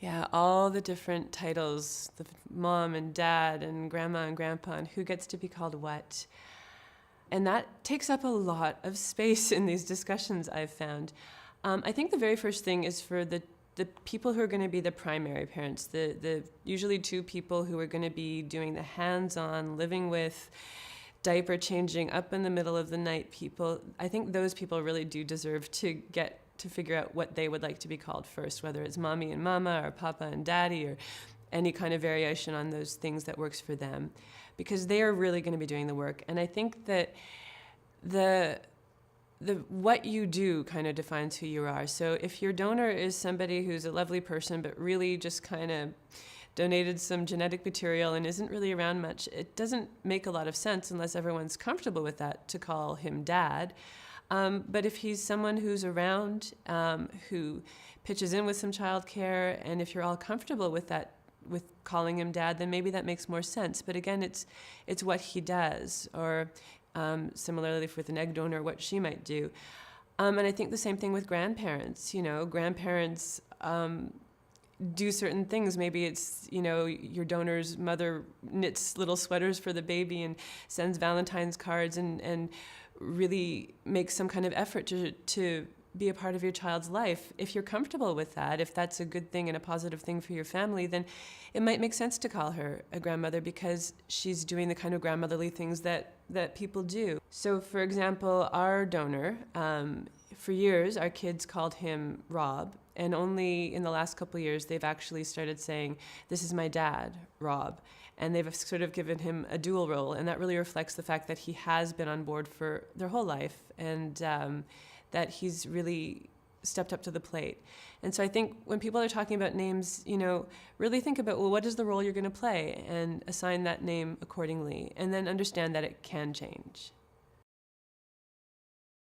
Yeah, all the different titles, the mom and dad and grandma and grandpa, and who gets to be called what. And that takes up a lot of space in these discussions, I've found. I think the very first thing is for the people who are going to be the primary parents, the usually two people who are going to be doing the hands-on, living with, diaper changing, up in the middle of the night people. I think those people really do deserve to get to figure out what they would like to be called first, whether it's mommy and mama or papa and daddy or any kind of variation on those things that works for them, because they are really going to be doing the work. And I think that the what you do kind of defines who you are. So if your donor is somebody who's a lovely person but really just kind of donated some genetic material and isn't really around much, it doesn't make a lot of sense unless everyone's comfortable with that to call him dad. But if he's someone who's around, who pitches in with some childcare, and if you're all comfortable with that, with calling him dad, then maybe that makes more sense. But again, it's what he does, or similarly with an egg donor, what she might do. And I think the same thing with grandparents. You know, grandparents do certain things. Maybe it's, you know, your donor's mother knits little sweaters for the baby and sends Valentine's cards and really makes some kind of effort to be a part of your child's life. If you're comfortable with that, if that's a good thing and a positive thing for your family, then it might make sense to call her a grandmother because she's doing the kind of grandmotherly things that people do. So for example, our donor, for years, our kids called him Rob, and only in the last couple of years, they've actually started saying, "This is my dad, Rob." And they've sort of given him a dual role, and that really reflects the fact that he has been on board for their whole life, and that he's really stepped up to the plate. And so I think when people are talking about names, you know, really think about, well, what is the role you're going to play, and assign that name accordingly, and then understand that it can change.